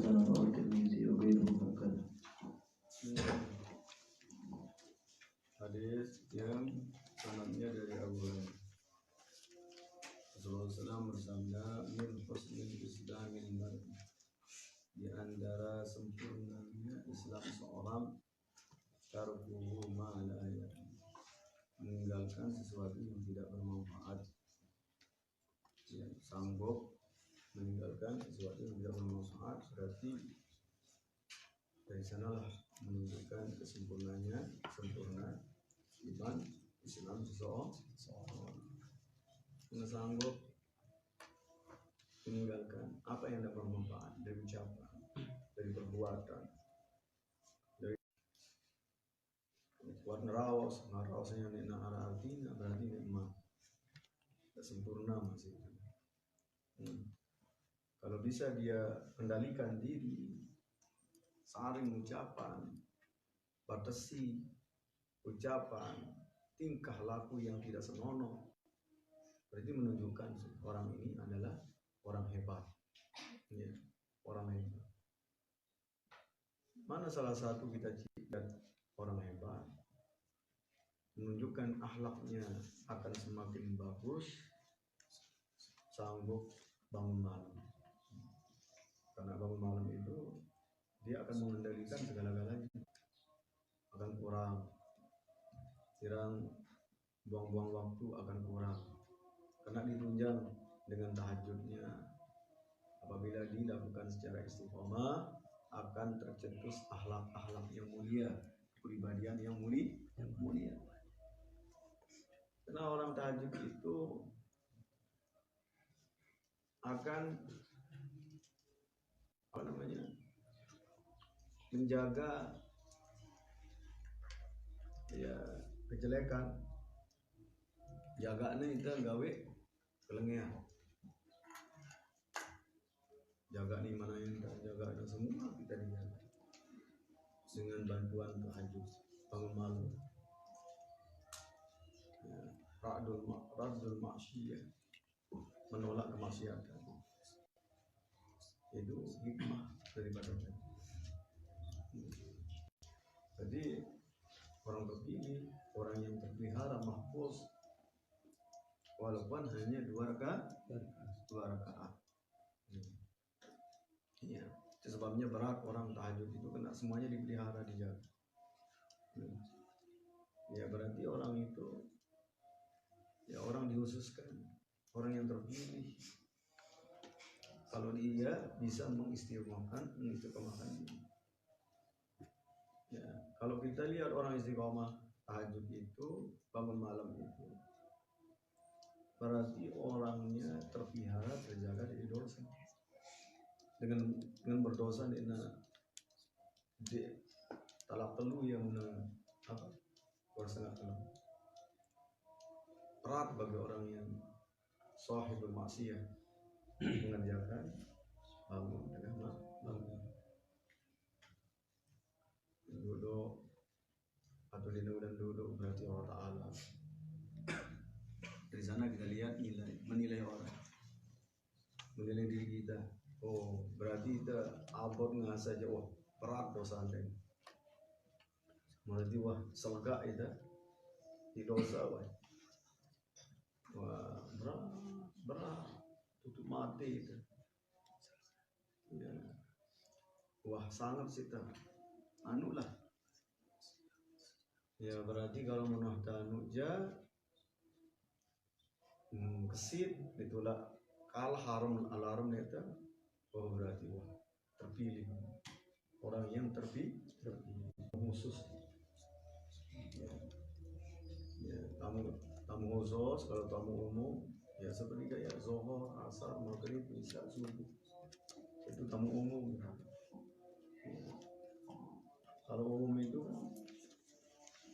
Hasan wa Tirmizi wa ghairuhum hakadha. Hadis yang sanadnya dari Abu Hurairah. Rasulullah SAW bersabda, min husnil islamil mar'i, di antara sempurnanya Islam seorang, tarkuhu ma la ya'ni, meninggalkan sesuatu yang tidak bermanfaat. Ya, sanggup meninggalkan sesuatu yang tidak bermanfaat, berarti dari sanalah menunjukkan kesempurnanya, sempurna iman Islam seseorang. Karena sanggup meninggalkan apa yang tidak bermanfaat dari ucapan, dari perbuatan, dari buat neraosnya nek artinya berarti nikmat sempurna masih. Kalau bisa dia kendalikan diri, saring ucapan, batasi ucapan, tingkah laku yang tidak senonoh, berarti menunjukkan orang ini adalah orang hebat. Ya, orang hebat. Mana salah satu kita lihat orang hebat, menunjukkan akhlaknya akan semakin bagus, sanggup bangun malam. Karena bangun malam itu dia akan mengendalikan segala-galanya, akan kurang buang-buang waktu akan kurang, karena ditunjang dengan tahajudnya. Apabila dilakukan secara istiqomah, akan tercetus akhlak-akhlak yang mulia, kepribadian yang mulia. Karena orang tahajud itu akan menjaga ya kejelekan, jaganya itu gawe kelengean, jaga nih mana yang jaga dan semua kita dijaga dengan bantuan tahajud bangun malam. Ya, radul maksiyah, menolak kemaksiatan, itu hikmah daripada itu. Jadi orang terpilih, orang yang terpelihara mahfuz, walaupun hanya 2 rakaat. Ya, itu sebabnya berat orang tahajud itu, kena semuanya dipelihara, dijaga. Ya, berarti orang itu ya orang dikhususkan, orang yang terpilih. Kalau dia bisa mengistiqomahkan ini. Ya, kalau kita lihat orang istiqomah tahajud itu, bangun malam itu, berarti orangnya terpelihara, terjaga dari dosa. Dengan berdosa di talak telu yang bersengat telu. Berat bagi orang yang sahibul maksiyah mengerjakan bangun dengan bangun. Duduk atau duduk berarti Allah Ta'ala. Dari sana kita lihat menilai orang, menilai diri kita. Oh, berarti kita abot ngerasa aja, wah berat dosa anda ini. Berarti wah selegak itu di dosa, wah berat tutup mati itu. Ya. Wah sangat sih anulah. Ya berarti kalau menurut tanuja kesit itulah kal haram alarm itu. Oh berarti wah terpilih, orang yang terpilih khusus. Ya, tamu khusus. Kalau tamu umum ya seperti kayak zuhur, asar, maghrib, isya, subuh, itu tamu umum. Ya. Kalau umum itu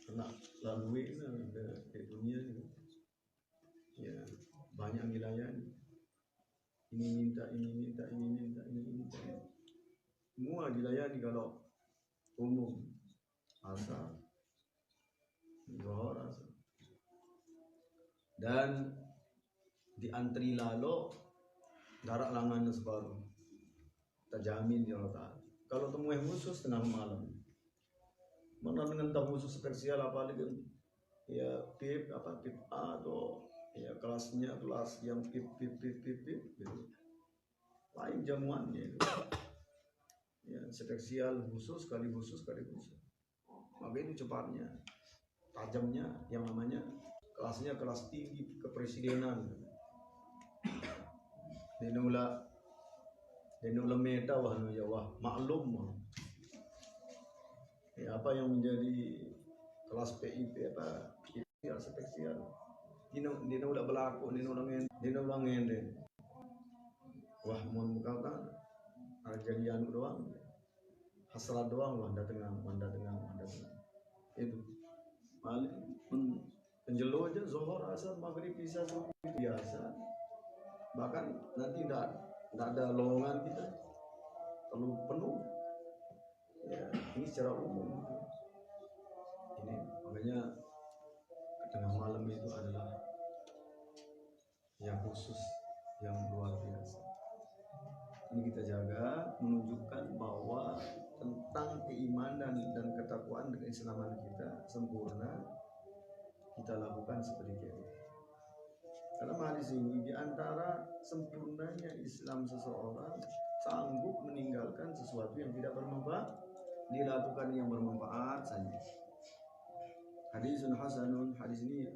kena lalui di dunia itu ya banyak wilayah. Ini minta. Semua dilayani kalau umum. Asal, zuhur, asal. Dan di antri lalu darak langan separuh. kita jamin ya Allah Ta'ala. Kalau temu yang khusus tengah malam, mana dengan tamu khusus spesial apalagi ya PIP apa PIP A atau ya kelasnya kelas yang PIP gitu. Lain jamuannya itu. Ya spesial khusus kali khusus. Maka itu cepatnya, tajamnya yang namanya kelasnya kelas tinggi kepresidenan. Dinula meta wah ya wah maklum. Ya, apa yang menjadi kelas PIP apa spesial. Dina udah berlaku, dina ulang ngende. Wah mun kata jadian doang, hasrat doang wanda tengah. Itu balik penjelo aja zuhur asar maghrib isya subuh biasa. Bahkan nanti tidak ada lowongan kita terlalu penuh. Ya ini secara umum. Ini makanya tengah malam itu adalah yang khusus, yang luar biasa. Ini kita jaga, menunjukkan bahwa tentang keimanan dan ketakwaan dan keislaman kita sempurna, kita lakukan seperti itu. Dalam hadis ini, di antara sempurnanya Islam seseorang sanggup meninggalkan sesuatu yang tidak bermanfaat, dilakukan yang bermanfaat saja. Hadisun hasanun, hadis ini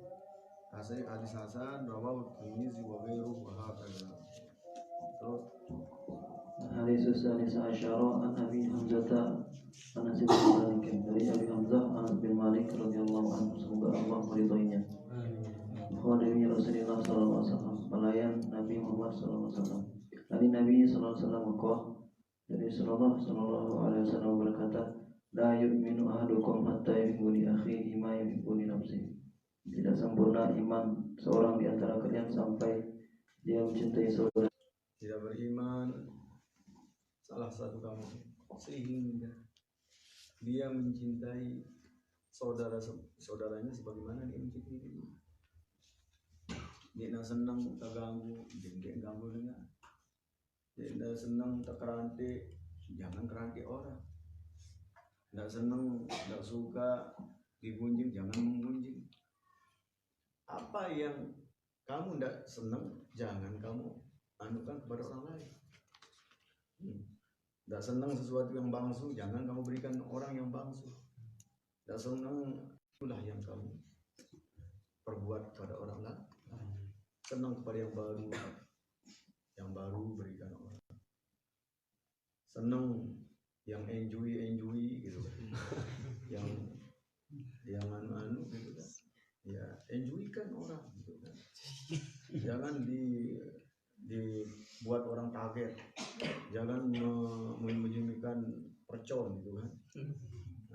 hadis hasan, rawahu Tirmidzi wa ghairuhu wa hakadha. Terus hadis salis asyara an Abi Hamzah Anas bin Malik dari Abi Hamzah Anas bin Malik radhiyallahu anhu, semoga Allah meridhoinya. Khadimi Rasulullah sallallahu alaihi wasallam, pelayan Nabi Muhammad sallallahu alaihi wasallam. Dari Nabi sallallahu alaihi wasallam dari Rasulullah sallallahu alaihi wasallam berkata, la yu'minu ahadukum hatta yuhibbu li akhihi ma yuhibbu li nafsihi. Tidak sempurna iman seorang di antara kalian sampai dia mencintai saudara. Tidak beriman salah satu kamu sehingga dia mencintai saudaranya sebagaimana dia mencintai dirinya. Dia nak senang tak ganggu, dia ganggu dengan. Dia nak senang tak kerantik, jangan kerantik orang. Nak senang, tak suka digunjing, jangan menggunjing. Apa yang kamu tidak senang, jangan kamu anukan kepada orang lain. Tidak senang sesuatu yang bangsu, jangan kamu berikan orang yang bangsu. Tidak senang, itulah yang kamu perbuat kepada orang lain. Senang kepada yang baru berikan orang. Senang yang enjoy gitu. yang anu gitu kan. Ya, enjoykan orang gitu kan. Jangan dibuat orang kaget. Jangan menyembunyikan percon gitu kan.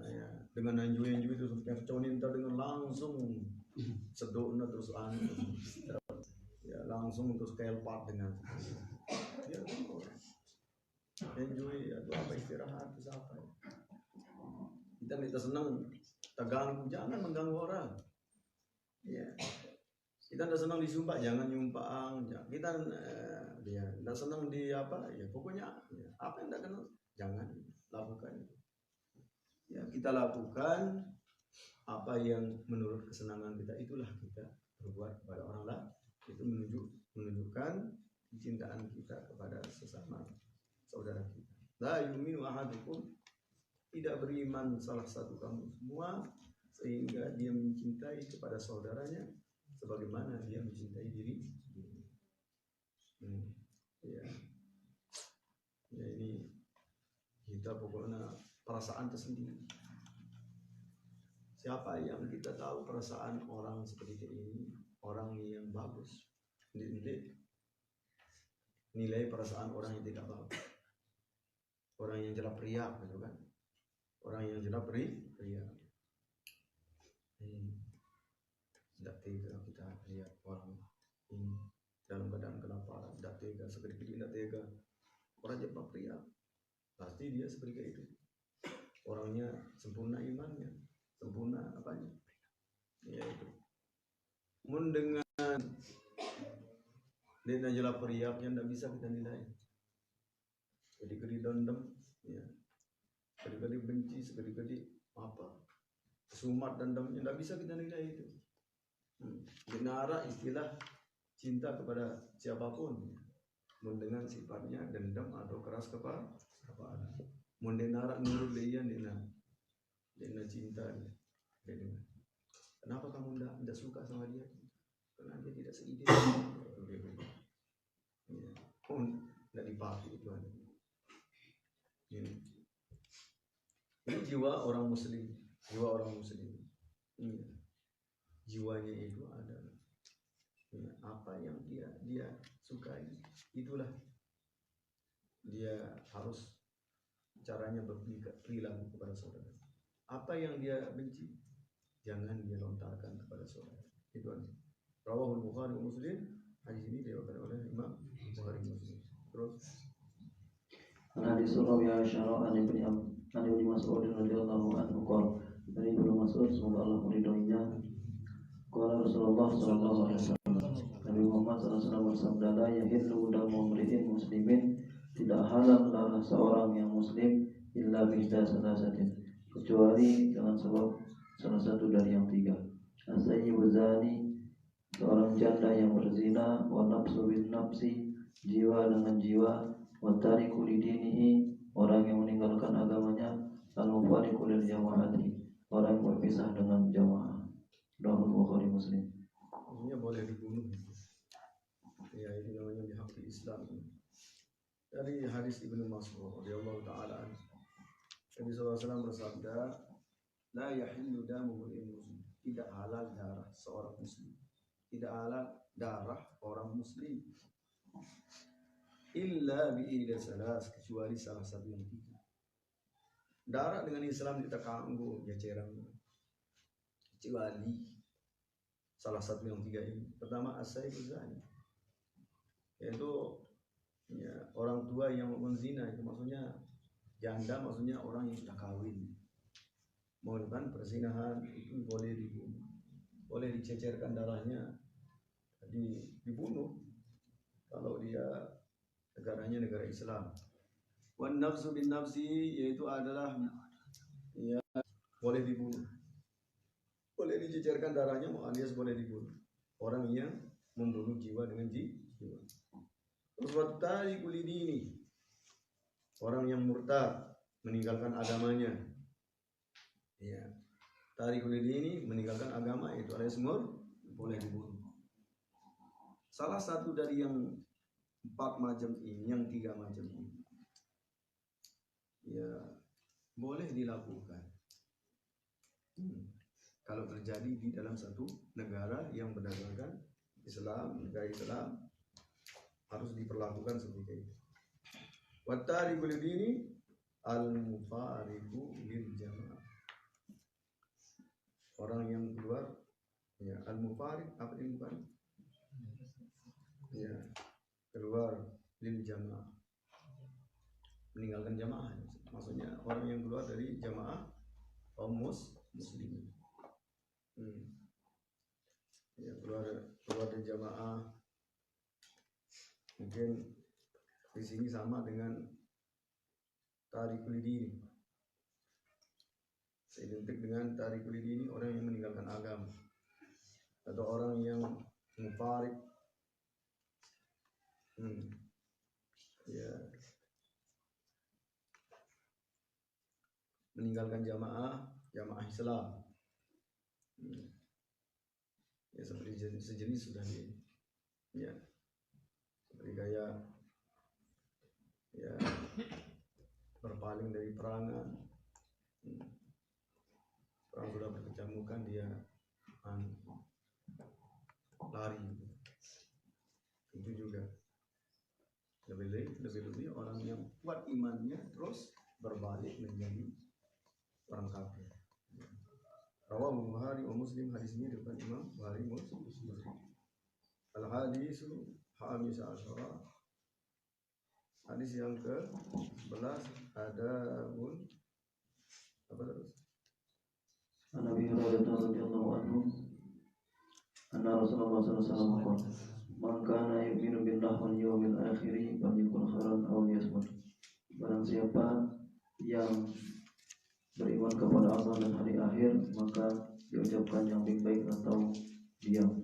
Nah, ya, dengan enjoy itu perconin dengan langsung sedokna terus anu. Ya, langsung terus kelpat dengan ya, enjoy atau apa istirahat itu apa ya. Kita senang terganggu, jangan mengganggu orang ya. Kita tidak senang disumpah, jangan nyumpang. Kita tidak senang di apa ya, pokoknya ya, apa yang tidak kenal jangan lakukan itu ya. Kita lakukan apa yang menurut kesenangan kita, itulah kita berbuat kepada orang lain. Itu menunjukkan kecintaan kita kepada sesama saudara kita. La yu'minu ahadukum, tidak beriman salah satu kamu semua sehingga dia mencintai kepada saudaranya sebagaimana dia mencintai diri sendiri. Ya ini kita pokoknya perasaan tersendiri. Siapa yang kita tahu perasaan orang seperti ini, orang yang bagus. Nilai perasaan orang yang tidak bagus. Orang yang jelap riak gitu kan. Orang yang jelap riak. Tidak tega kita lihat orang ini dalam keadaan kelaparan, tidak tega, sekedikit tidak tega. Orang jelap riak, pasti dia seperti itu. Orangnya sempurna imannya, sempurna apanya? Ya itu. Dengan dia jelap riaknya tidak bisa kita nilai. sekali-kali dendam, ya, sekali-kali benci, sekali-kali apa, sumat dendamnya, tidak bisa kita nilai itu. Benara istilah cinta kepada siapapun, dengan sifatnya dendam atau keras kepala. Mendenara nurul dia dina cinta dia. Kenapa kamu tidak suka sama dia? Karena dia tidak seide. Ya. Tidak dipakai itu. Ini jiwa orang muslim. Jiwanya itu adalah apa yang dia sukai, itulah dia harus caranya berperilaku kepada saudara. Apa yang dia benci, jangan dia lontarkan kepada saudara. Itu aja. Rawahul Bukhari wa Muslim. Hadis ini diriwayatkan oleh Imam Bukhari Muslim. Terus hadis Rawi Aisyah an Ibnu Mas'ud radhiyallahu anhu qala, dari Ibnu Mas'ud semoga Allah meridhoinya, qala Rasulullah sallallahu alaihi wasallam, Nabi Muhammad sallallahu alaihi wasallam bersabda, la yahillu damu mri'in muslimin, tidak halal darah seorang yang muslim illa bihda salasatin, kecuali dengan sebab salah satu dari yang tiga. As-sayyibu zani, seorang janda yang berzina, wa nafsu bin nafsi, jiwa dengan jiwa, wa tariku lidinihi, orang yang meninggalkan agamanya, al-mufariqu lil jama'ati, orang yang berpisah dengan jamaah. Rawahul Bukhari Muslim. Ini boleh dibunuh. Ya, itu namanya bihaqi Islam. Dari hadis Ibnu Mas'ud radhiyallahu taala anhu, Nabi sallallahu alaihi wasallam bersabda, la yahillu damu muslim, tidak halal darah seorang muslim, tidak halal darah orang muslim, illa bi'ida salas, kecuali salah satu yang tiga. Darah dengan Islam kita kanggo ya cerang, kecuali salah satu yang tiga ini. Pertama as-sayyibu zani, yaitu ya, orang tua yang menzina, itu maksudnya janda, maksudnya orang yang sudah kawin. Melakukan perzinahan itu boleh dibunuh, boleh dicecerkan darahnya, dibunuh kalau dia negaranya negara Islam. Wan nafsu bin nafsi, yaitu adalah ya, boleh dibunuh, boleh dicecerkan darahnya, alias boleh dibunuh orang yang membunuh jiwa dengan jiwa. Terus wattari kulidini, orang yang murtad, meninggalkan agamanya. Ya, tari kulidini, meninggalkan agama, itu alias boleh dibunuh. Salah satu dari yang 4 macam ini, yang 3 macam ini, ya boleh dilakukan. Kalau terjadi di dalam satu negara yang berdasarkan Islam, negara Islam, harus diperlakukan seperti itu. Wattariqu lidini al-mufariqu lil jamaah, orang yang keluar, ya, al-mufariq, apa ini bukan? Ya, keluar lil jamaah, meninggalkan jamaah, maksudnya orang yang keluar dari jamaah kaum muslimin. Ya, keluar dari jamaah, mungkin di sini sama dengan tarikul dini, identik dengan tarikul dini, orang yang meninggalkan agama, atau orang yang mufarik, ya, meninggalkan jamaah Islam. Ya, seperti sejenis sudah ini, ya, seperti kayak ya berpaling dari perangan, perang sudah berkecamukkan, dia lari. Itu juga lebih orang yang kuat imannya terus berbalik menjadi orang kafir. Rawahu Bukhari wa Muslim, hadis ini diriwayatkan Imam Bukhari Muslim. Al-hadisu hamis asyara, hadis yang ke-11, adabun apa terus? Nabi Hurairah radhiyallahu anhu, anna Rasulullah sallallahu alaihi wasallam qala, man kana yu'minu billahi wal yawmil akhir falyakul khairan aw liyasmut. Barang siapa yang beriman kepada Allah dan hari akhir, maka diucapkan yang baik-baik atau diam.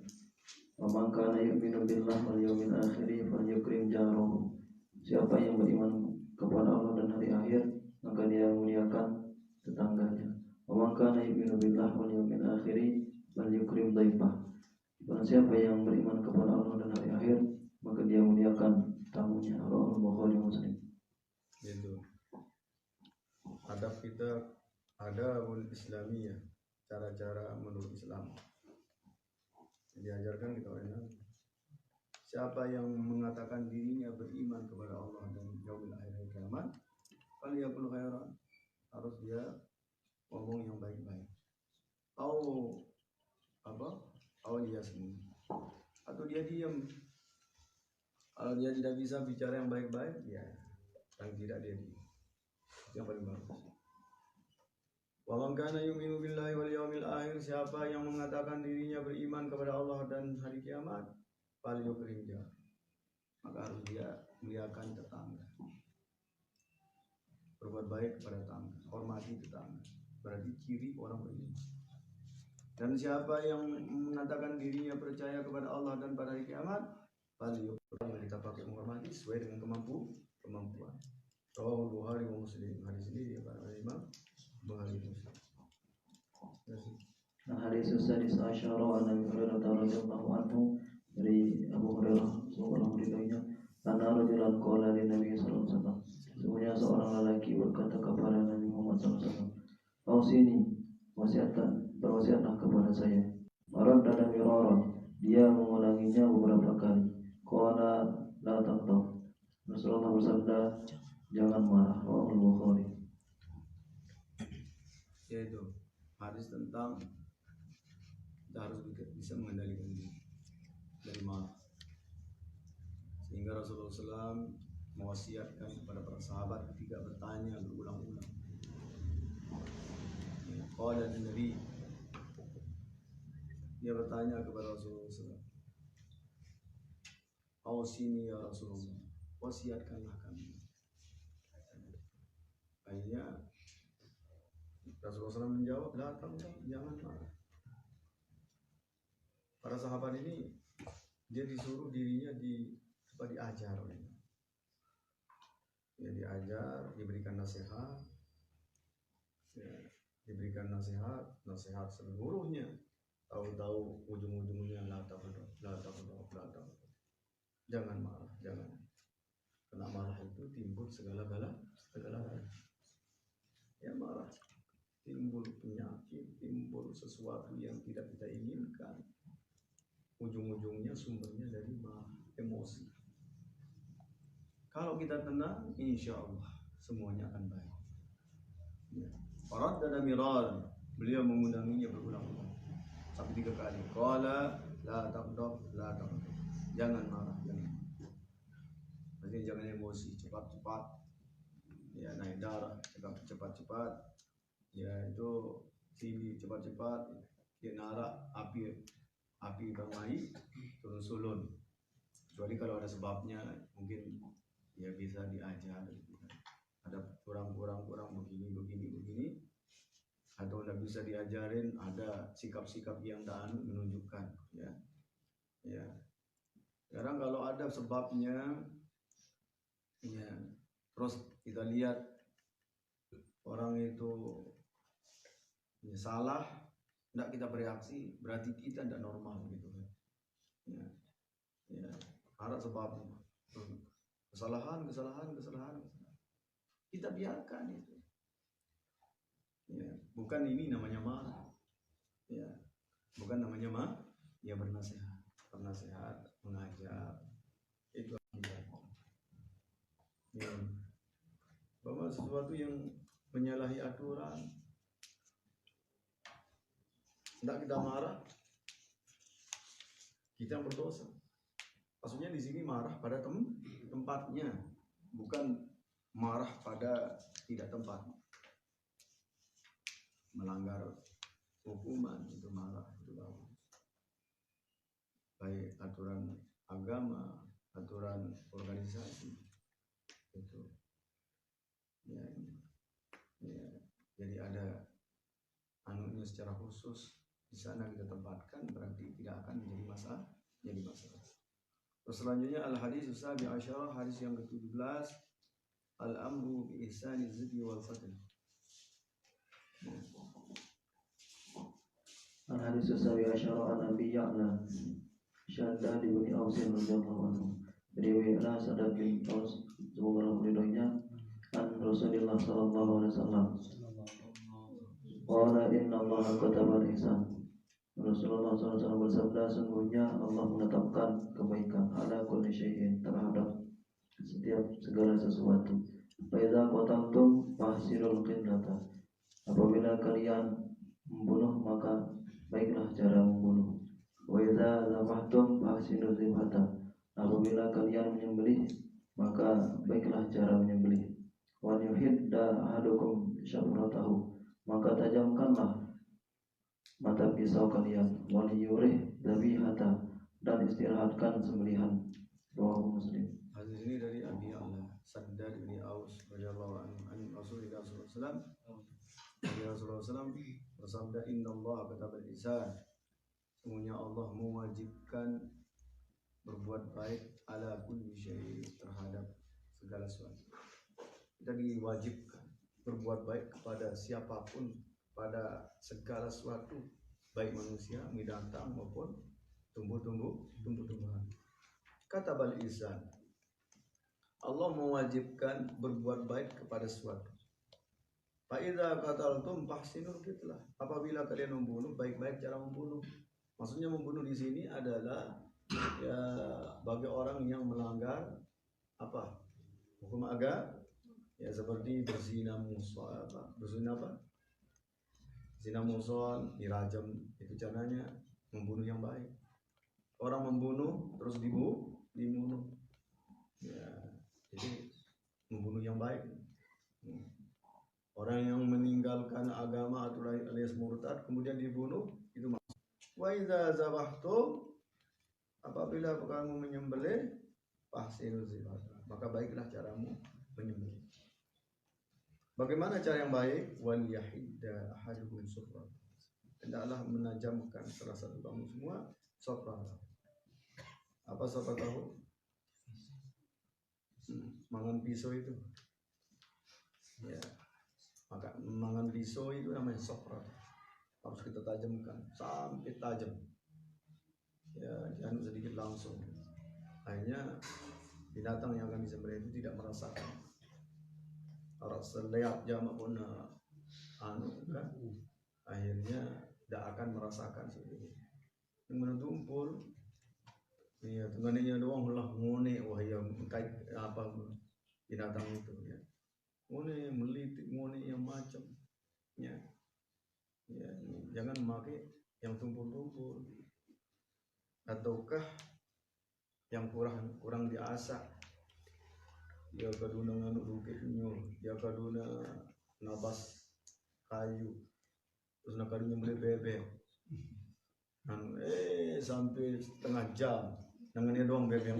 Wa man kana yu'minu billahi wal yawmil akhir falyukrim jarahu. Siapa yang beriman kepada Allah dan hari akhir, maka dia muliakan tetangganya. Wa man kana yu'minu billahi wal yawmil akhir falyukrim dhaifah. Barang siapa yang beriman kepada Allah dan hari akhir, maka dia muliakan tamunya. Rawahu Bukhari Muslim. Itu adab kita, adabul islamiyah, cara-cara menurut Islam diajarkan kita oleh siapa yang mengatakan dirinya beriman kepada Allah dan yaumil akhir kiamat, faliyaqul khairan, harus dia ngomong yang baik-baik. Atau apa? Atau dia sembunyi. Atau dia diam. Kalau dia tidak bisa bicara yang baik-baik, ya paling tidak dia diam. Yang paling bagus. Wa man kana yu'minu billahi wal yawmil akhir, siapa yang mengatakan dirinya beriman kepada Allah dan hari kiamat, falyukrim jar, maka harus dia muliakan tetangga, berbuat baik kepada tetangga, hormati tetangga, berarti ciri orang beriman. Dan siapa yang mengatakan dirinya percaya kepada Allah dan pada hari kiamat, falyukrim, kita pakai menghormati sesuai dengan kemampuan. Rawahu Bukhari wa Muslim. Hadis ini diriwayatkan oleh Imam Bukhari Muslim. Hadis sadis asyara an Abi Hurairah radhiyallahu anhu, dari Abu Hurairah sallallahu alaihi wasallam, anna rajulan qala lin Nabi sallallahu alaihi wasallam, sesungguhnya seorang lelaki berkata kepada Nabi Muhammad sallallahu alaihi wasallam, "Ausini, berwasiatlah kepada saya." Orang dan mirara, dia mengulanginya beberapa kali. Qala la taghdab. Rasulullah bersabda, jangan marah. Rawahu Bukhari. Yaitu hadis tentang kita harus bisa mengendalikan diri dari marah, sehingga Rasulullah SAW mewasiatkan kepada para sahabat ketika bertanya berulang-ulang. Qala Nabi, dia bertanya kepada Rasulullah SAW, "Ausini ya Rasulullah, wasiatkanlah kami." Akhirnya Rasulullah SAW menjawab, jangan marah. Para sahabat ini dia disuruh dirinya diajar olehnya. Ya, diajar, diberikan nasihat, ya, diberikan nasihat seluruhnya. Tahu-tahu ujung-ujungnya la taqdab. Jangan marah, jangan. Karena marah itu timbul segala-gala. Ya, marah timbul penyakit, timbul sesuatu yang tidak kita inginkan. Ujung-ujungnya sumbernya dari marah, emosi. Kalau kita tenang, insya Allah semuanya akan baik. Ya. Farad dan mirar, beliau mengundanginya berulang-ulang sampai 3 kali. Qala la taghdab, jangan marah, jangan. Maksudnya jangan emosi, cepat-cepat. Ya, naik darah, cepat-cepat. Ya, itu sini cepat-cepat. Dia narak api bermain turun sulun. Kecuali kalau ada sebabnya, mungkin ya bisa diajar. Ada kurang begini, atau tidak bisa diajarin, ada sikap-sikap yang tak menunjukkan. Ya. Sekarang kalau ada sebabnya, ya, terus kita lihat orang itu ya, salah, tidak kita bereaksi, berarti kita tidak normal gitu kan. Ya, ada sebabnya. Kesalahan. Kita biarkan itu. Ya, bukan ini namanya marah. Ya, bukan namanya marah. Ya, bernasihat, mengajar. Itu ya. Bahwa sesuatu yang menyalahi aturan, tidak kita marah, kita yang berdosa. Maksudnya di sini marah pada tempatnya, bukan marah pada tidak tempat. Melanggar hukuman itu marah, itu bagus. Baik aturan agama, aturan organisasi itu. secara khusus di sana kita tempatkan, berarti tidak akan menjadi masalah. Terus selanjutnya al-hadis sabi asyarah, hadis yang ke-17, al-amru bi ihsani zikri wal qatl. Al-hadis sabi asyarah an Abi Ya'la Shaddad bin Aus radhiyallahu anhu. Riwayatlah Shaddad bin Aus, semoga Allah meridhoinya, an Rasulullah sallallahu alaihi wasallam. Qala inna Allah kataba al-ihsan. Rasulullah SAW bersabda, sungguhnya Allah menetapkan kebaikan ala kulli syai'in, terhadap setiap segala sesuatu. Fa idza qataltum fahsinul qitlata. Apabila kalian membunuh, maka baiklah cara membunuh. Wa idza zabahtum fahsinul zibhata. Apabila kalian menyembelih, maka baiklah cara menyembelih. Wa yuhidda ahadukum syafratahu. Maka tajamkanlah mata pisau kalian. Wa liyurih dzabihata. Dan istirahatkan sembelihan. Rawahu Muslim. Hadis ini dari Abi Ya'la Shaddad bin Aus radhiyallahu anhu an Rasulullah sallallahu alaihi wasallam. Rasulullah SAW bersabda, inna Allah kataba al-ihsan. Sesungguhnya Allah mewajibkan berbuat baik ala kulli syai, terhadap segala sesuatu. Kita diwajibkan berbuat baik kepada siapapun, pada segala sesuatu, baik manusia, binatang maupun tumbuh-tumbuhan. Kata bal ihsan, Allah mewajibkan berbuat baik kepada sesuatu. Fa idza qataltum fahsinul qitlah. Apabila kalian membunuh, baik-baik cara membunuh. Maksudnya membunuh di sini adalah ya bagi orang yang melanggar apa? Hukum agama, ya seperti berzina muhsan, zina muhsan, dirajam, itu caranya membunuh yang baik. Orang membunuh terus dibunuh. Ya, jadi membunuh yang baik. Orang yang meninggalkan agama atau alias murtad kemudian dibunuh, itu maksud. Wa idza zabahtum, apabila kamu menyembelih, fahsinul zibhata, maka baiklah caramu menyembelih. Bagaimana cara yang baik? Wal yahidda ahadukum sufra. Hendaklah menajamkan salah satu kamu semua sufra. Apa sufra tahu? Mangan pisau itu. Ya. Maka mangan pisau itu namanya sofra, harus kita tajamkan sampai tajam, ya jangan sedikit langsung. Akhirnya binatang yang akan disembelih itu tidak merasakan. Orang selihat jamak pun kan, akhirnya tidak akan merasakan seperti itu. Yang menumpul, ya tengahnya doang lah ngone, wah yang kait apa binatang itu ya. Ngone melitik, ngone yang macam, ya, jangan memakai yang tumpul-tumpul, ataukah yang kurang diasah. Dia kaduna nganu dukitnya, dia kaduna nabas kayu, terus nak kaduna beli bebek, sampai setengah jam, nangannya doang bebek,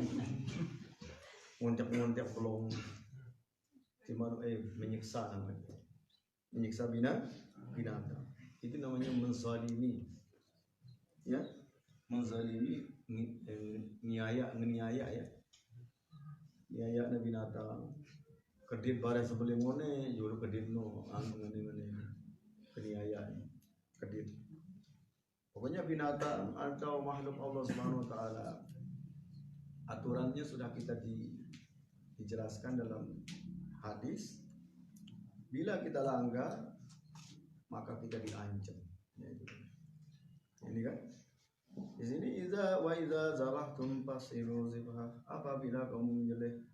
ngontek belum. Gimana menyiksa namanya, menyiksa binatang, itu namanya menzalimi, ya, menzalimi, niaya ya, niaya na binatang, kedit barang sebelum ngone, juru kedit no, ngene keniaya, kedit. Pokoknya binatang atau makhluk Allah Subhanahu Wa Taala, aturannya sudah kita dijelaskan dalam hadis. Bila kita langgar, maka kita diancam. Ya, itu. Ini kan? Di sini idza zabahtum fasilu zibha. Apabila kamu menyembelih,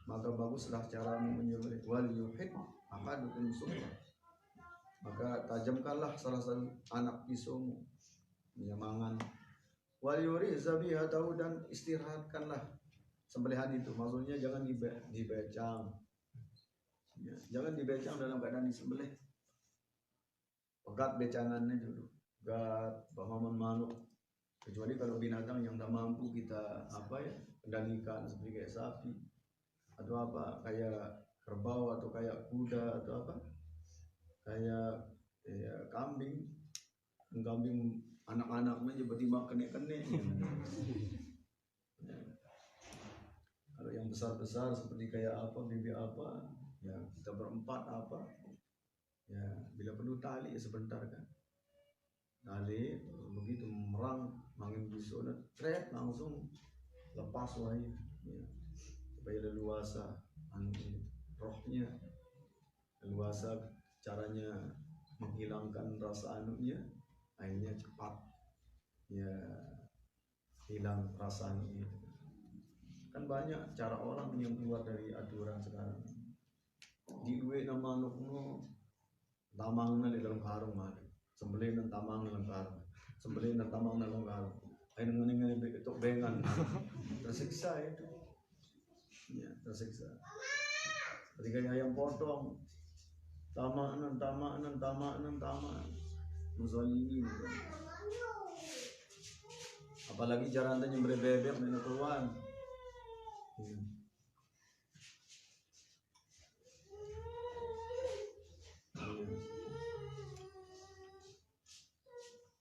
maka baguslah caramu menyembelih. Wal yuhid ahadukum sufra. Maka tajamkanlah salah satu anak pisaumu, mangan. Wal yuri zabihatahu, dan istirahatkanlah sembelihan itu. Maksudnya jangan dibecang. Ya, jangan dibecang dalam keadaan disembelih. Pegat becangannya dulu, pegat bangun manuk. Kecuali kalau binatang yang tak mampu kita kendalikan, seperti kayak sapi atau apa, kayak kerbau atau kayak kuda atau apa, kayak kambing, kambing anak-anaknya tiba-tiba kene-kene. Ya. Kalau yang besar-besar seperti kayak apa, bibi apa, ya kita berempat apa, ya bila perlu tali ya sebentar kan. Tali begitu merang angin bisu dan tret langsung lepas wahyu, ya. Supaya leluasa rohnya, leluasa caranya menghilangkan rasa anunya, akhirnya cepat ya hilang rasa anunya. Kan banyak cara orang yang keluar dari aturan sekarang. Di duit nama nukno tamangna di dalam karung ada, sembelih dan tamang dalam karung, sembelih dan tamang dalam karung. Ayo dengan itu bengan tersiksa itu, ya tersiksa. Ketika ayam potong, tamak, muzalimin. Apalagi cara anda nyembelih bebek dan keluar.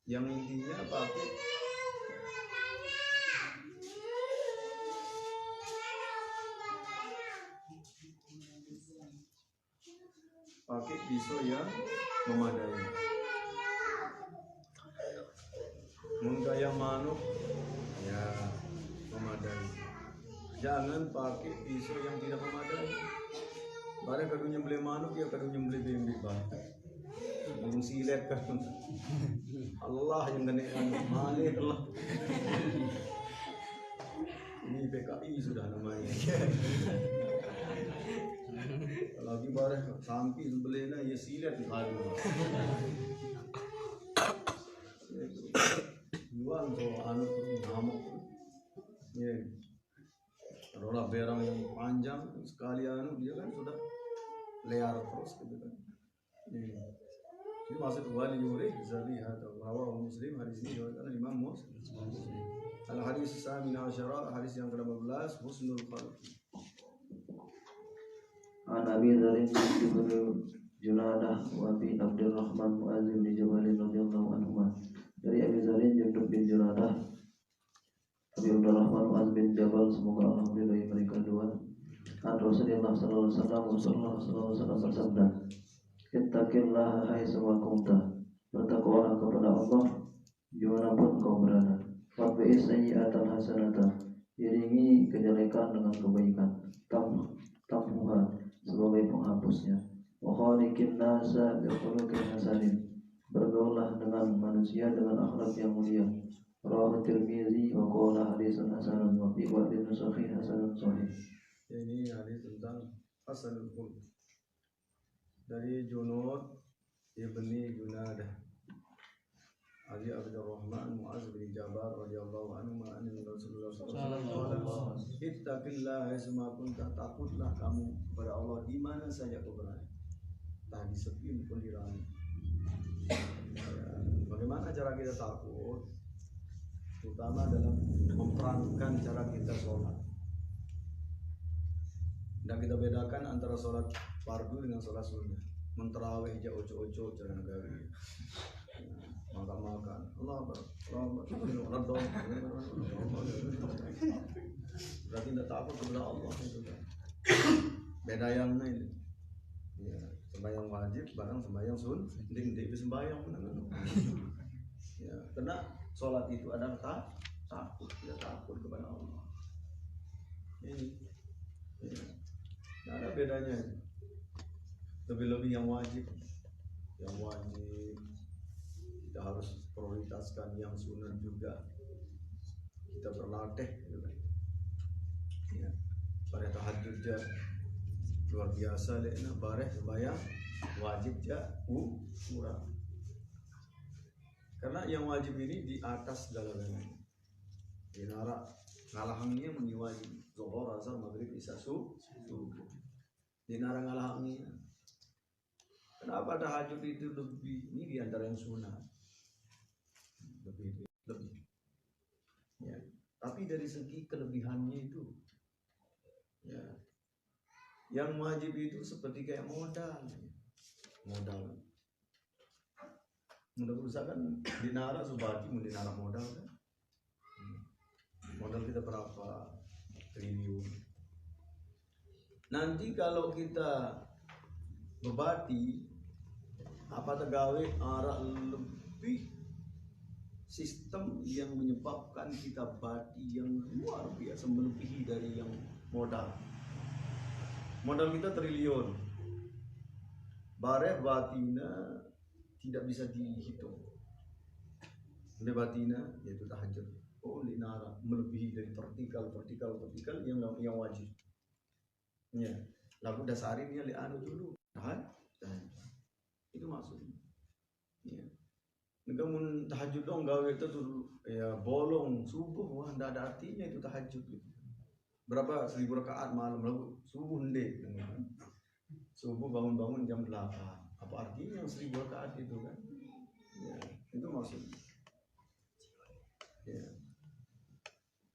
Yang intinya apa? Pakai pisau yang memadai. Menggaya manuk ya memadai. Jangan pakai pisau yang tidak memadai. Barang kalau nyembelih manuk ya kalau nyembelih bebek banget. Ngomong silet kan. Allah yang genekan malik Allah. Ini PKI sudah namanya. Lagi barang sampai sembelihnya ya silet kalau. Luang so anu ngamuk. Ya. Kalau berang yang panjang sekali anu dia kan sudah lear terus gitu kan. Ini maksud wali yuri zabi atau rawahu Muslim, hadis ini diriwayatkan Imam Muslim. Al hadis as-samina asyara, hadis yang ke-15, husnul khalq. An Abi Dzar bin Junadah wa Abi Abdurrahman Mu'adz bin Jabal radhiyallahu anhu. Dari Abi Dzar bin Junadah, Abi Abdurrahman Mu'adz bin Jabal, semoga Allah meridhai mereka dua. An Rasulullah sallallahu alaihi wasallam bersabda, "Ittaqillah haitsu kunta." Bertakwalah kepada Allah dimanapun kau berada. Watbi'is sayyi'atal hasanata. Iringi kejelekan dengan kebaikan. Tamhuha sebagai penghapusnya. Wa khaliqin nasa bi khuluqin hasanin. Bergaullah dengan manusia dengan akhlak yang mulia. Rawahu Tirmizi wa qala hadisun hasanun wa fi ba'dhin nusakhi hasanun sahih. Ini hadis tentang hasanul khuluq. Dari Junud ibni Junadah, Abi Abdurrahman Mu'adz bin Jabal radhiyallahu anhu an Rasulullah sallallahu alaihi wasallam, "Ittaqillah haitsu kunta." Takutlah kamu kepada Allah di mana saja kau berada. Entah di sepi maupun di ramai. Bagaimana cara kita takut? Terutama dalam memperankan cara kita sholat. Dan kita bedakan antara sholat fardu dengan sholat sunnah. Menterawih aja ojo-ojo cara negara. Makan-makan. Allah berarti tidak takut kepada Allah itu kan. Beda yang ini. Ya, sembahyang wajib barang sembahyang sunnah. Ding sembahyang ya, karena sholat itu adalah takut, tidak takut kepada Allah. Ini. Ya. Nah, ada bedanya. Lebih-lebih yang wajib kita harus prioritaskan, yang sunnah juga kita berlatih gitu kan. Ya, pada tahajud aja luar biasa deh, nah bareh sembahyang wajib aja kurang. Karena yang wajib ini di atas segala-galanya. Dinara ngalahangnya wajib zuhur, asar, maghrib, isya, subuh. Dinara ngalahangnya. Kenapa tahajud itu lebih? Ini diantara yang sunnah. Lebih. Ya. Tapi dari segi kelebihannya itu, ya, yang wajib itu seperti kayak modal. Modal berusaha kan dinara subati mau dinara modal kan. Modal kita berapa triliun. Nanti kalau kita berbati apa tegawe arah lebih sistem yang menyebabkan kita bati yang luar biasa melebihi dari yang modal. Modal kita triliun. Bareh batina tidak bisa dihitung. Oleh batina yaitu tahajud. Oleh nara melebihi dari vertikal yang wajib. Ya, lagu dasarin ya li'anu dulu. Tahajud. Itu maksudnya. Ya. Namun tahajud dong gawe itu tuh ya bolong subuh wah enggak ada artinya itu tahajud gitu. Berapa 1000 rakaat malam lalu subuh ndek. Subuh bangun-bangun jam 8. Apa artinya 1000 rakaat itu kan? Ya, itu maksudnya. Ya.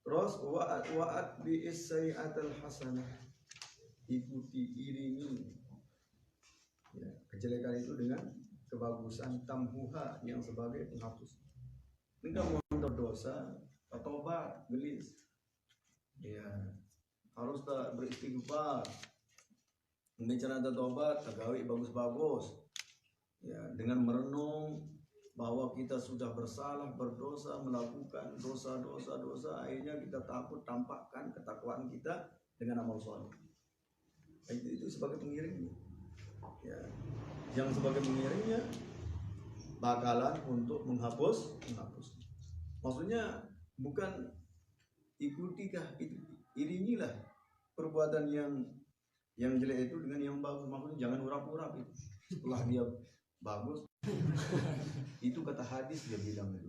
Terus wa'at bi sayyi'atil hasanah. Ikuti iringi ya, kejelekan itu dengan kebagusan tamhuha yang sebagai penghapus. Enggak mau berdosa, tobat, gelis. Ya, harus tak beristighfar. Membicara tobat, tagawi bagus-bagus. Ya, dengan merenung bahwa kita sudah bersalah, berdosa, melakukan dosa, akhirnya kita takut tampakkan ketakwaan kita dengan amal soleh. Itu sebagai pengiringnya. Ya, yang sebagai pengiringnya bakalan untuk menghapus. Maksudnya bukan ikutikah, iringilah perbuatan yang jelek itu dengan yang bagus. Maksudnya jangan urap-urap itu. Setelah dia bagus, itu kata hadis dia bilang itu.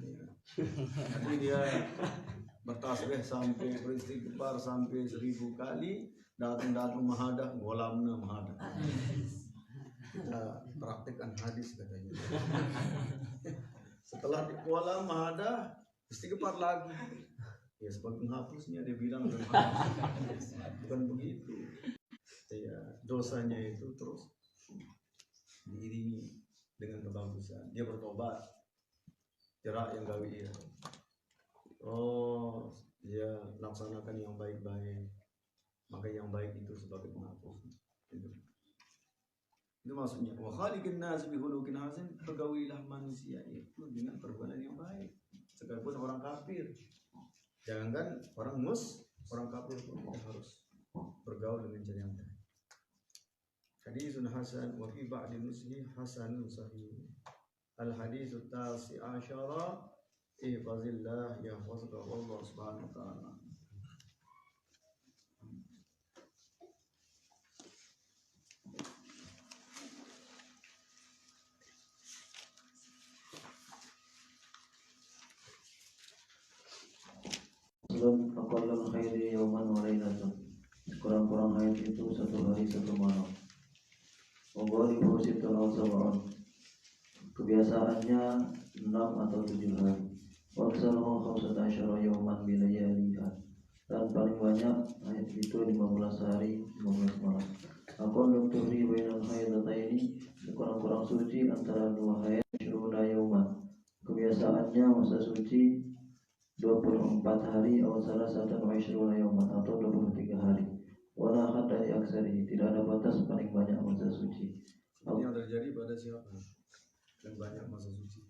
Ya. Tapi dia bertasbih sampai beristighfar sampai 1000 kali. Datang mahadah, ngolamna mahadah. Kita praktekkan hadis katanya. Setelah dikuala mahadah, istighfar lagi. Ya sebagai penghapusnya dia bilang bukan begitu. Ya dosanya itu terus diiringi dengan kebagusan. Dia bertobat, jerak yang gawe dia. Oh, dia laksanakan yang baik-baik. Maka yang baik itu sebagai penghapus. Itu maksudnya. Wa khaliqin nas bi khuluqin hasan, pergaulilah manusia itu dengan perbuatan yang baik. Sekalipun orang kafir. Jangankan orang kafir pun kita harus bergaul dengan cara yang baik. Hadisun hasan wa fi ba'di nusihi hasanun sahih. Al haditsu tasi asyara ihfazillah yahfazuka Allah subhanahu wa ta'ala. Aqallul khairi yawman wa lailatan. Kurang-kurang haid itu 1 hari 1 malam. Wa ghalibu sittun aw sab'un. Kebiasaannya 6 atau 7 hari. Wa aktsaruhu 15 yawman bi layaliha. Dan paling banyak haid itu 15 hari 15 malam. Aqallu tuhri bainal haidataini. Kurang-kurang suci antara 2 haid 20 yawman. Kebiasaannya masa suci 24 hari atau salah satu yawman atau 23 hari. Wala hadda li aksari, tidak ada batas paling banyak masa suci. Seperti yang terjadi pada siapa? Yang banyak masa suci.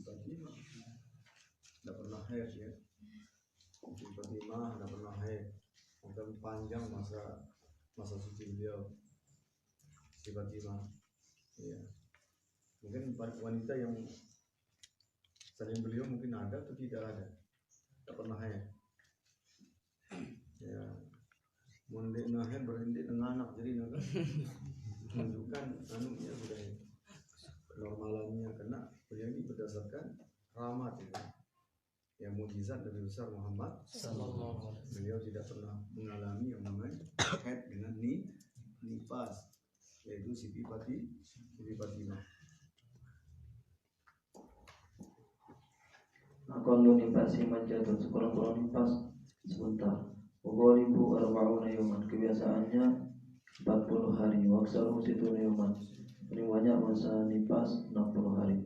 Fatimah tidak pernah haid ya. Mungkin Fatimah tidak pernah haid. Mungkin panjang masa suci beliau. Si Fatimah. Ya. Mungkin wanita yang selain beliau mungkin ada atau tidak ada, tak pernah haid. Ya, mondek nahen berhenti dengan anak jadi naga menunjukkan anunya sudah normalannya karena beliau ini berdasarkan rahmat itu. Yang mukjizat Nabi besar Muhammad sallallahu alaihi wasallam. Beliau tidak pernah mengalami yang namanya haid dengan nifas, yaitu Siti Fatimah. Aqallu nifasi majatun, sekurang-kurang nifas sebentar. Ghalibu arba'una yawman, kebiasaannya 40 hari. Wa aktsaruhu 60 yawman, paling banyak masa nifas 60 hari.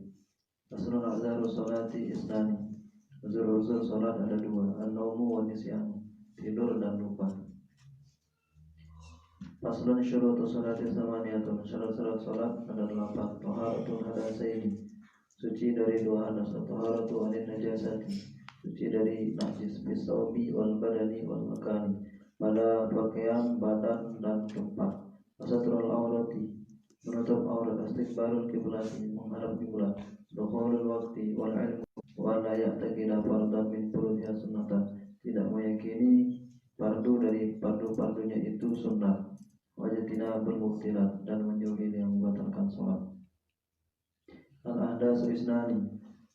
Faslun a'dharu sholati isnani. Uzur-uzur sholat ada 2, an-naumu wa nisyanu, tidur dan lupa. Faslun syurutu sholati samaniyatun. Syarat-syarat sholat ada 8. Taharatul hadasaini, suci dari 2 hadas. Taharatu anil najasati, suci dari najis. Bisawbi wal badani wal makani, pada pakaian, badan dan tempat. Fasatrul aurati, menutup aurat. Istiqbalul kiblati, menghadap kiblat. Dukhulul waqti wal ilmu wa la ya'taqida fardan min furudhiha sunnatan, tidak meyakini fardu dari fardu-fardunya itu sunnah. Wajatina bermubtilat, dan menjauhi yang membatalkan sholat. Al-ahdasu isnani,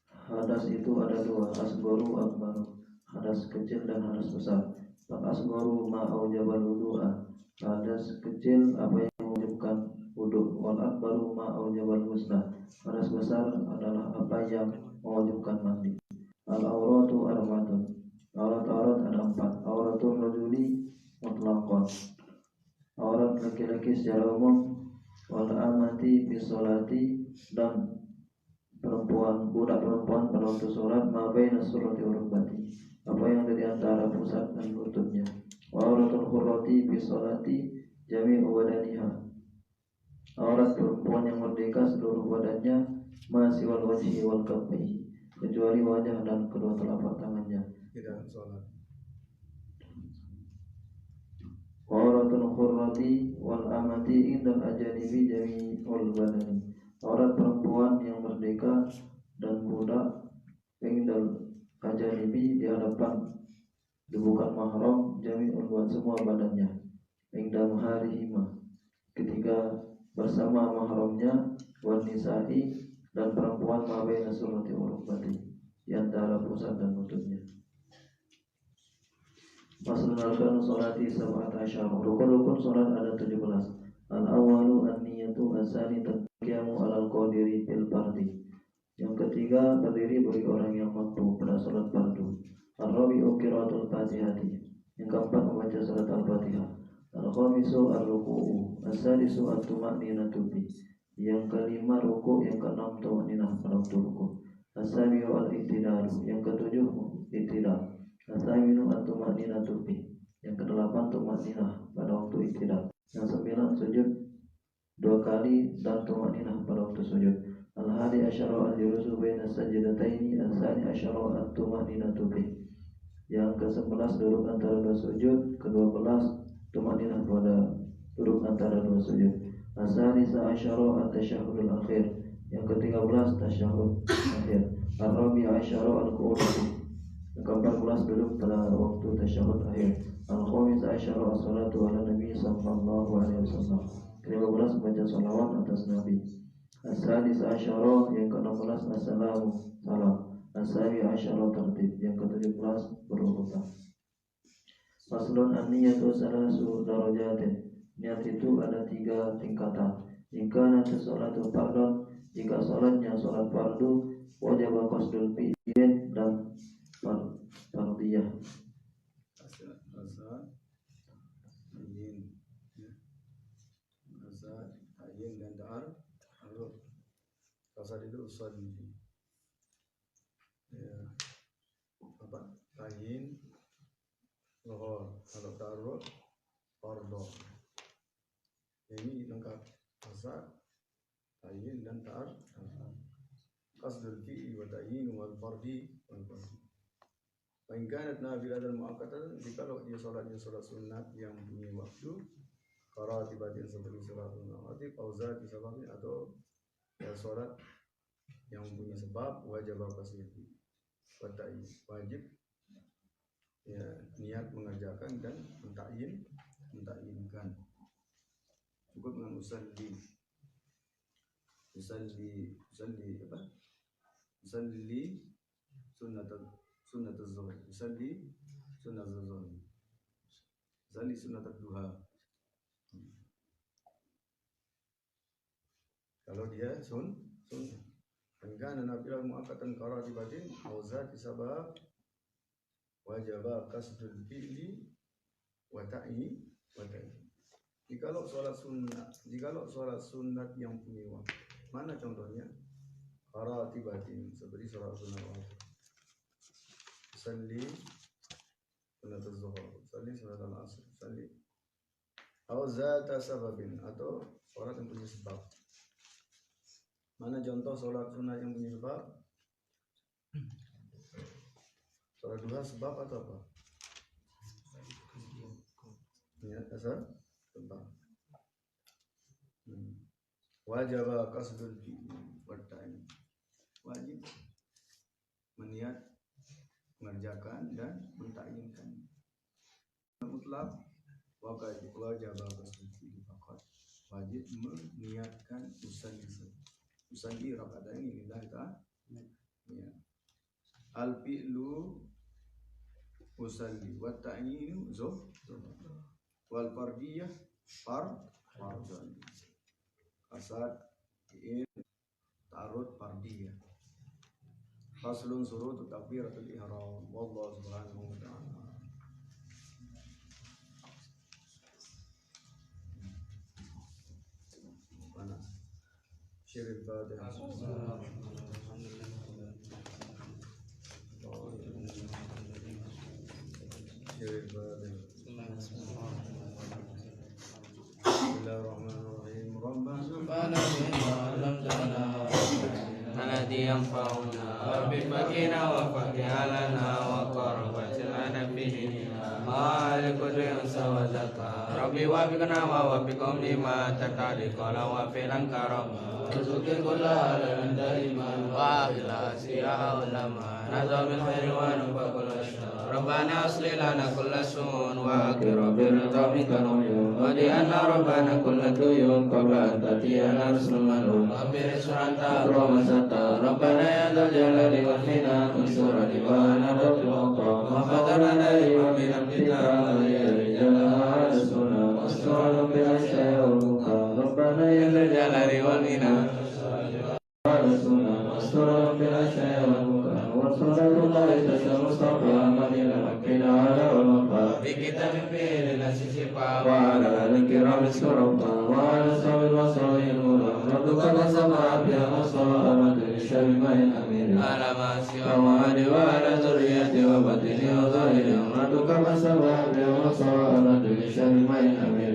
hadas itu ada 2, asgoru akbaru, hadas kecil dan hadas besar. Al-asgoru ma'aujabal wudu'a, hadas kecil apa yang mewajibkan wudu. Wal akbaru ma'aujabal ghusla, hadas besar adalah apa yang mewajibkan mandi. Al-auratu arba'atun, aurat-aurat ada 4. Auratul rajuli mutlaqan, aurat laki-laki secara umum. Wal amati fi sholati, dan perempuan, budak perempuan pada waktu sholat. Ma baina surati wa rukbati, apa yang ada di antara pusat dan lututnya. Wa auratul hurrati fi sholati jami'u badaniha, aurat perempuan yang merdeka seluruh badannya. Masih wal wajhi wal kaffi, kecuali wajah dan kedua telapak tangannya. Tidak sholat. Auratul hurrati wal amati indal ajanibi jami'ul badani, aurat perempuan yang merdeka dan budak indal ajanibi, di hadapan bukan mahram, jami'ul buat semua badannya. Indal maharihima, ketika bersama mahramnya. Wan nisa'i, dan perempuan ma baina surati wa rukbati, di antara pusat dan lututnya. Faslun arkanu sholati sab'ata asyara, rukun-rukun sholat ada 17. Al-awwalu an-niyatu, asani taqiyamu alal qadiri fil fardi, yang ketiga berdiri bagi orang yang mampu pada sholat fardu. Ar-rabi'u qiraatul fatihati, yang keempat membaca surat al-fatihah. Al-khamisu ar-ruku'u, as-sadisu at-tuma'ninatu bi, yang kelima ruku', yang keenam tuma'ninah pada waktu ruku'. As-sabi'u al-i'tidalu, yang ketujuh i'tidal. As-saminu at-tuma'ninatu bi, yang kedelapan tuma'ninah pada waktu i'tidal. Yang 9 sujud 2 kali dan tuma'ninah pada waktu sujud. Al-hadi asyara al-julusu baina sajdataini, as-sani asyara at-tuma'ninatu bi, yang ke-11 duduk antara 2 sujud, ke-12 tuma'ninah pada duduk antara 2 sujud. As-salisa asyara at-tasyahhudul akhir, yang ke-13 tasyahud akhir. Ar-rabi' asyara al-qu'ud, yang ke-14 duduk pada waktu tasyahud akhir. Al-khamis asyara as-salatu ala nabi sallallahu alaihi wasallam, ke-15 baca salawat atas nabi. As-sadis asyara, yang ke-16 assalamu, salam. As-sabi asyara tertib, yang ke-17 berurutan. Faslun an-niyatu salasu darajatin, niat itu ada 3 tingkatan. Jika nanti sholatu fardun, jika sholatnya sholat fardu, wajib qasdul fi'lin dan fardiyah. Asal tayin, asal tayin dan ta'ar. Asal itu usalli, ya, apa tayin lohor, kalau taruh fardo. Ini lengkap, asal tayin dan ta'ar. Qasdul fi'li wa tayin wal fardi wal fardi. Paingkanat nafilah dan muakkatan, jikalau dia sholatnya sholat sunat yang punya waktu, qaratibatin seperti sholat rawatib, auzati sababin, atau ya sholat yang punya sebab, wajib qasdul wa tayin, wajib ya niat mengerjakan dan mentayinkan. Cukup dengan usalli apa? Usalli sunnatul zuhur, usalli sunnatul zuhur, usalli sunnatul duha. Kalau dia sunnah. Engkau nafilah muakkatan qaratibatin auzati sabab, wajib qasdul fi'li wa ta'i. Jikalau sholat sunat yang punya waktu, mana contohnya? Ratibatin, seperti sholat sunat wajib. Salli sunat az-zuhur, salli sunat al-asr, salli. Atau zata sababin, atau sholat yang punya sebab. Mana contoh sholat sunat yang punya sebab? Sholat duha sebab atau apa? Ya, asal sebab. Wajib qasdul fi'li wa ta'yin. Wajib meniat mengerjakan dan mentakyinkan. Mutlak wajib qasdul fi'li faqat. Wajib meniatkan usalli raka'ataini lillahi ta'ala. Ya. Al-fi'lu usalli wa ta'yinu zuhur wal fardiyah fardhan. Asad in ta'arud fardiyah. Faslun surut takbiratul ihram. Wallahu subhanahu wa ta'ala. Mana? Syiril Fatihah. Syiril Fatihah. Bismillahirrahmanirrahim. Rabbana الذي ينفعنا ربي فقنا وفقه لنا وقربت لنا به ما لكل انس وزكى ربي وفقنا ووفقهم لما تتعلق وفعلا كرم رزق كل هذا دائما واخلاص يا علماء نظم الخير ونفع كل شر ربنا اصلح لنا كل سوء واكر برضا منك العيون ودينا ربنا كل ديون قبل ان تاتينا رسل المنون غفر سرعه اكرم ستار ربنا يا ذا الجلال والاكرام انصرني وانا ذات المقام وقدرنا من الابتداء يا رجال رسولنا واسترنا بالاشياء والمقام ربنا يا ذا الجلال والاكرام رسولنا واسترنا بالاشياء والمقام وصلى الله تسلم مصطفى من الى مكه على والوفاء بكتاب فيه للناس شفاء وعلى ال الكرام الشرفاء وعلى صحب الوصايا المرام ربك وسمع بها مصائب الشر ما الامير على ما سوى وعلي وعلى ذريته وبطنه وظاهره ربك وسمع بها مصائب الشر ما الامير